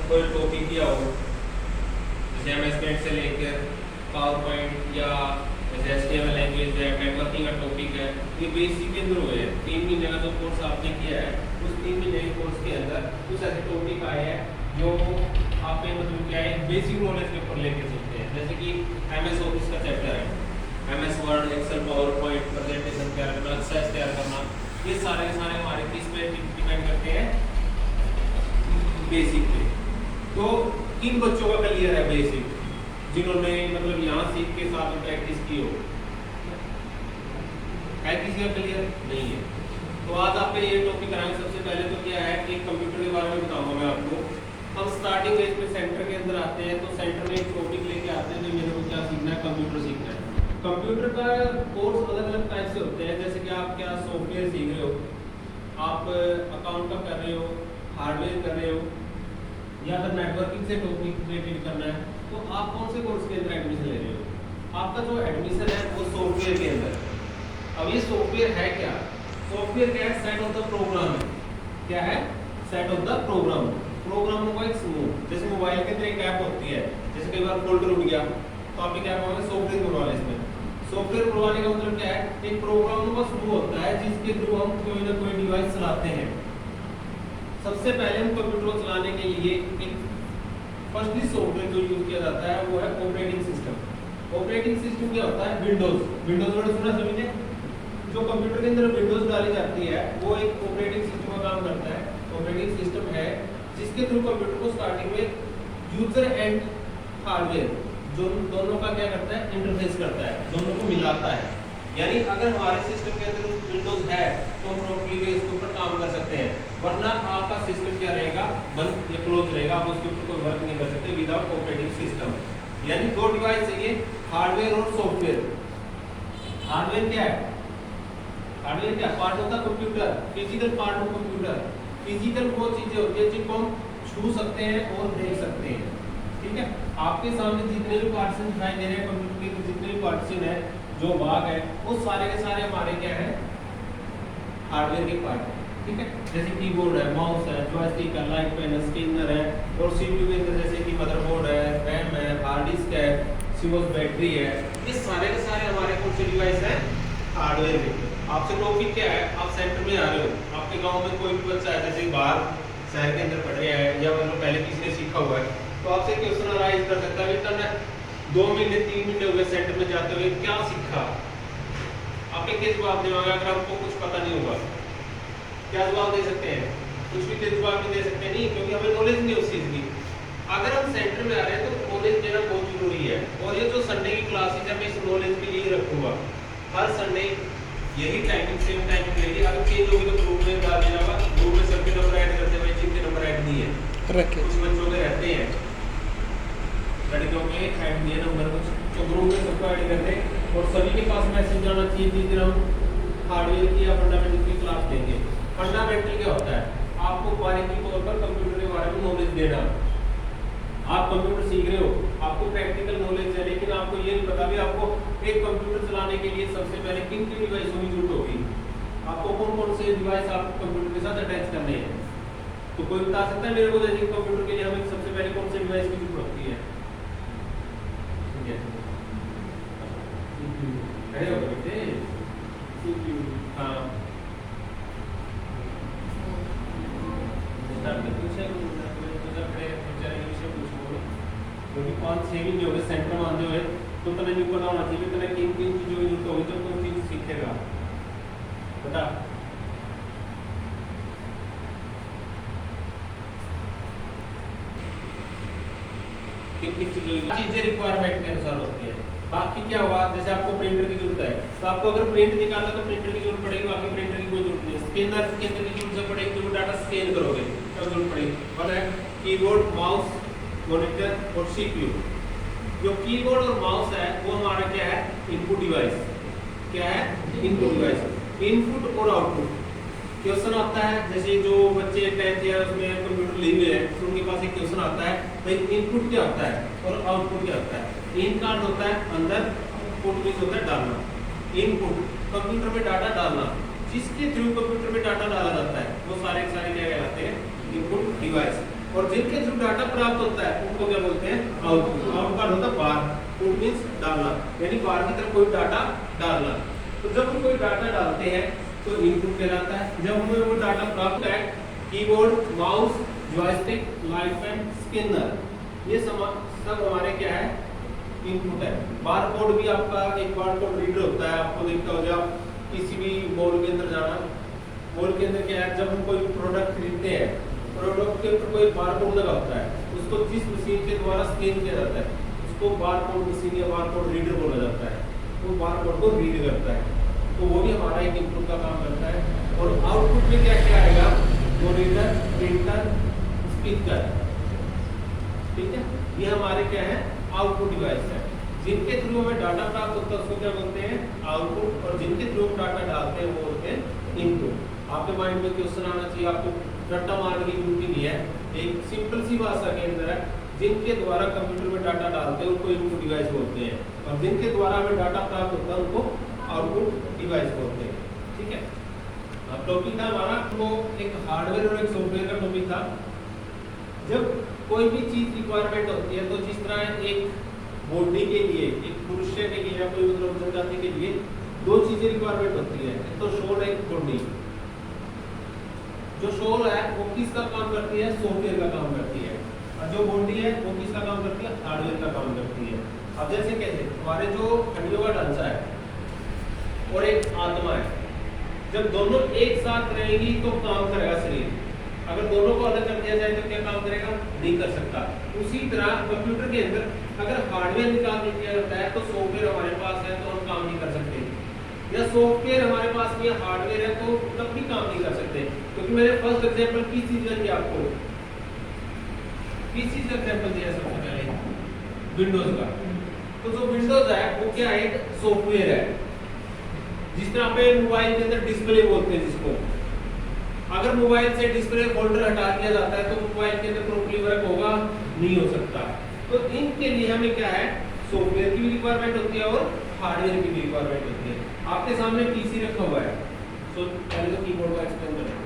कोई टॉपिक किया हो, जैसे MS Paint से लेकर पावर पॉइंट या जैसे HTML लैंग्वेज है, नेटवर्किंग का टॉपिक है, ये बेसिक के अंदर हुए हैं। 3 महीने का जो कोर्स आपने किया है, उस 3 महीने के कोर्स के अंदर कुछ ऐसे टॉपिक आए हैं जो आप पे मतलब क्या है बेसिक नॉलेज के ऊपर लेके चलते हैं। जैसे कि MS ऑफिस का चैप्टर है, MS Word, Excel, PowerPoint, presentation तैयार करना, एक्सेस तैयार करना, ये सारे के सारे हमारे किस पे डिपेंड करते हैं, बेसिक पे। तो किन बच्चों का क्लियर है बेसिक, जिन्होंने मतलब यहाँ सीख के साथ प्रैक्टिस की हो? है किसी का क्लियर? नहीं है। तो आज आप पे ये टॉपिक कराएंगे। सबसे पहले तो क्या है कि कंप्यूटर के बारे में बताऊंगा मैं आपको। हम स्टार्टिंग एज में सेंटर के अंदर आते हैं, तो सेंटर में एक टॉपिक लेके आते हैं जो मेरे को क्या सीखना है, कंप्यूटर सीखना है। कंप्यूटर का कोर्स अलग अलग टाइप से होते हैं। जैसे कि आप क्या सॉफ्टवेयर सीख रहे हो, आप अकाउंट का कर रहे हो, हार्डवेयर कर रहे हो, या फिर नेटवर्किंग से टॉपिक रिलेटेड करना है, तो आप कौन से कोर्स के अंदर एडमिशन ले रहे हो? आपका जो एडमिशन है वो सॉफ्टवेयर के अंदर। अब ये सॉफ्टवेयर है क्या? सॉफ्टवेयर क्या है? सेट ऑफ द प्रोग्राम है। क्या है? Set of the program. प्रोग्रामों का एक समूह। जैसे मोबाइल के अंदर एक ऐप होती है, जैसे कई बार फोल्डर उड़ गया तो आप क्या कहोगे, सॉफ्टवेयर बुलवा लें इसमें। सॉफ्टवेयर बुलवाने का मतलब क्या है? एक प्रोग्रामों का समूह होता है जिसके थ्रू हम कोई ना कोई डिवाइस चलाते हैं। सबसे पहले हम कंप्यूटर को चलाने के लिए एक फर्स्टली सॉफ्टवेयर जो यूज किया जाता है वो है ऑपरेटिंग सिस्टम। ऑपरेटिंग सिस्टम क्या होता है? विंडोज। विंडोज वर्ड सुना सभी ने? जो कंप्यूटर के अंदर विंडोज डाली जाती है वो एक ऑपरेटिंग सिस्टम का काम करता है। ऑपरेटिंग सिस्टम है जिसके थ्रू कंप्यूटर को स्टार्टिंग में यूजर एंड हार्डवेयर जो दोनों का क्या करता है, इंटरफेस करता है, दोनों को मिलाता है। यानी अगर हमारे सिस्टम के अंदर विंडोज है तो हम प्रॉपर्ली इसके ऊपर काम कर सकते हैं, वरना आपका सिस्टम क्या रहेगा, बंद या क्लोज रहेगा, आप उसके ऊपर कोई वर्क नहीं कर सकते विदाउट ऑपरेटिंग सिस्टम। यानी दो डिवाइस चाहिए, हार्डवेयर और सॉफ्टवेयर। हार्डवेयर क्या है? हार्डवेयर क्या? Part of the computer, physical part of computer. Physical वो चीजें होती है जिनको हम छू सकते हैं और देख सकते हैं। ठीक है, आपके सामने जितने भी पार्टीशन दिखाई दे रहे हैं कंप्यूटर के, जितने भी पार्टीशन है, जो भाग है, वो सारे के सारे हमारे क्या है, हार्डवेयर के पार्ट है। ठीक है, जैसे कीबोर्ड है, माउस है, जॉयस्टिक है, लाइट पेन है, स्कैनर है, और सीपीयू के अंदर जैसे कि मदरबोर्ड है, रैम है, हार्ड डिस्क है, सीमोस बैटरी है, ये सारे के सारे हमारे कौन से डिवाइस हैं, हार्डवेयर के। आपसे टॉपिक क्या है, आप सेंटर में आ रहे हो, आपके गांव में कोई भी बच्चा है जैसे बाहर शहर के अंदर पढ़ रहा है या मतलब पहले किसी ने सीखा हुआ है, तो आपसे क्वेश्चन अराइज कर सकता है, बेटा 2 महीने 3 महीने हुए सेंटर में जाते हुए, क्या सीखा? आप क्या जवाब देंगे अगर आपको कुछ पता नहीं होगा? क्या जवाब दे सकते हैं? कुछ भी जवाब नहीं दे सकते, नहीं, क्योंकि हमें नॉलेज नहीं उस चीज की। अगर हम सेंटर में आ रहे हैं तो नॉलेज देना बहुत जरूरी है। और ये जो संडे की क्लासेस है मैं इस नॉलेज के लिए रखूंगा। हर संडे यही टाइमिंग, सेम टाइमिंग रहेगी। अगर चेंज होगी तो ग्रुप में डाल देना होगा। ग्रुप में सबके नंबर ऐड करते हैं, जिनके नंबर ऐड नहीं है, कुछ बच्चों के रहते हैं, लड़कियों के ऐड नहीं है नंबर कुछ, तो ग्रुप में सबको ऐड कर दें और सभी के पास मैसेज जाना चाहिए कि फिर हम हार्डवेयर की या फंडामेंटल की क्लास देंगे। फंडामेंटल क्या होता है? आपको बारीकी तौर पर कंप्यूटर के बारे में नॉलेज देना। आप कंप्यूटर सीख रहे हो, आपको प्रैक्टिकल नॉलेज है, लेकिन आपको ये नहीं पता भी आपको एक कंप्यूटर चलाने के लिए सबसे पहले किन किन डिवाइसों की जरूरत होगी, आपको कौन कौन से डिवाइस आप कंप्यूटर के साथ अटैच करने हैं। तो कोई बता सकता है मेरे को, जैसे कंप्यूटर के लिए हमें सबसे पहले कौन से डिवाइस की जरूरत होती है? हाँ, क्योंकि 5-6 महीने हो गए सेंटर में आते हुए, तो तने नहीं पता होना चाहिए तने किन किन चीजों की जरूरत होगी, तो कौन चीज सीखेगा बता। किन किन चीजें रिक्वायरमेंट के अनुसार होती है। बाकी क्या हुआ, जैसे आपको प्रिंटर की जरूरत है तो आपको अगर प्रिंट निकालना तो प्रिंटर की जरूरत पड़ेगी, बाकी प्रिंटर की कोई जरूरत नहीं। स्कैनर के अंदर की जरूरत पड़ेगी, जो डाटा स्कैन करोगे तब जरूरत पड़ेगी। और है कीबोर्ड, माउस, मॉनिटर और सीपीयू। जो कीबोर्ड और माउस है वो हमारा क्या है, इनपुट डिवाइस। क्या है? Input device. इनपुट और आउटपुट क्वेश्चन आता है, जैसे जो बच्चे 10th या उसमें कंप्यूटर लिए हुए हैं तो उनके पास एक क्वेश्चन आता है, भाई इनपुट क्या होता है और आउटपुट क्या होता है। इन का होता है अंदर, आउटपुट मींस होता है डालना। इनपुट कंप्यूटर में डाटा डालना, जिसके थ्रू कंप्यूटर में डाटा डाला जाता है वो सारे क्या कहलाते हैं, इनपुट डिवाइस। और जिनके थ्रू डाटा प्राप्त होता है उनको क्या बोलते हैं? आउटपुट। आउटपुट होता है बार, पुट मींस डालना, यानी बार की तरफ कोई डाटा डालना। तो जब हम कोई डाटा डालते हैं तो इनपुट कहलाता है। जब हमें वो डाटा प्राप्त है, keyboard, mouse, joystick, light pen, scanner, ये सब हमारे क्या है? इनपुट है। बारकोड भी आपका एक बारकोड रीडर होता है, आपको देखता हो जब किसी भी मॉल के अंदर जाना, मॉल के अंदर क्या है, जब हम कोई प्रोडक्ट खरीदते हैं, प्रोडक्ट के ऊपर कोई बारकोड लगा होता है, उसको जिस मशीन के द्वारा स्कैन किया जाता है उसको बारकोड मशीन या बारकोड रीडर बोला जाता है। वो बारकोड को रीड करता है, तो वो भी हमारा एक इनपुट का काम करता है। और आउटपुट में क्या क्या आएगा? वो रीडर, प्रिंटर, स्पीकर, ठीक है, ये हमारे क्या है? आउटपुट डिवाइस है। जिनके थ्रू हमें डाटा प्राप्त होता है उसको क्या बोलते हैं? आउटपुट। और जिनके थ्रू हम डाटा डालते हैं वो होते हैं इनपुट। आपके माइंड में क्वेश्चन आना चाहिए, आपको रट्टा मारने की जरूरत नहीं है, एक सिंपल सी भाषा के अंदर है, जिनके द्वारा कंप्यूटर में डाटा डालते हैं उनको इनपुट डिवाइस बोलते हैं, और जिनके द्वारा हमें डाटा प्राप्त होता है उनको आउटपुट डिवाइस बोलते हैं। ठीक है, अब टॉपिक था हमारा वो एक हार्डवेयर और एक सॉफ्टवेयर का टॉपिक था। जब कोई भी चीज रिक्वायरमेंट होती है, तो जिस तरह एक बॉडी के लिए, एक पुरुष के लिए या कोई मतलब जनजाति के लिए दो चीजें रिक्वायरमेंट होती है, एक तो शोल, एक बॉडी। जो शोल है वो किसका काम करती है? सॉफ्टवेयर का काम करती है, और जो बॉडी है वो किसका काम करती है? हार्डवेयर का काम करती है। अब जैसे कैसे हमारे जो हड्डियों का ढांचा है और एक आत्मा है, जब दोनों एक साथ रहेंगी तो काम करेगा शरीर। अगर दोनों को अलग कर दिया जाए तो क्या काम करेगा? नहीं कर सकता। उसी तरह कंप्यूटर के अंदर अगर हार्डवेयर निकाल दिया जाता है तो सॉफ्टवेयर हमारे पास है तो हम काम नहीं कर सकते, या सॉफ्टवेयर हमारे पास में हार्डवेयर है तो तब भी काम नहीं कर सकते। क्योंकि मैंने फर्स्ट एग्जांपल किस चीज का दिया आपको? किस चीज का एग्जांपल दिया सबसे पहले? विंडोज का। तो जो विंडोज है वो क्या है? एक सॉफ्टवेयर है। जिस तरह पे मोबाइल के अंदर डिस्प्ले बोलते हैं जिसको, अगर मोबाइल से डिस्प्ले फोल्डर हटा दिया जाता है तो मोबाइल के अंदर प्रॉपर्ली वर्क होगा? नहीं हो सकता। तो इनके लिए हमें क्या है? सॉफ्टवेयर की भी रिक्वायरमेंट होती है और हार्डवेयर की भी रिक्वायरमेंट होती है। आपके सामने पीसी रखा हुआ है, तो पहले तो कीबोर्ड का एक्सप्लेन करें।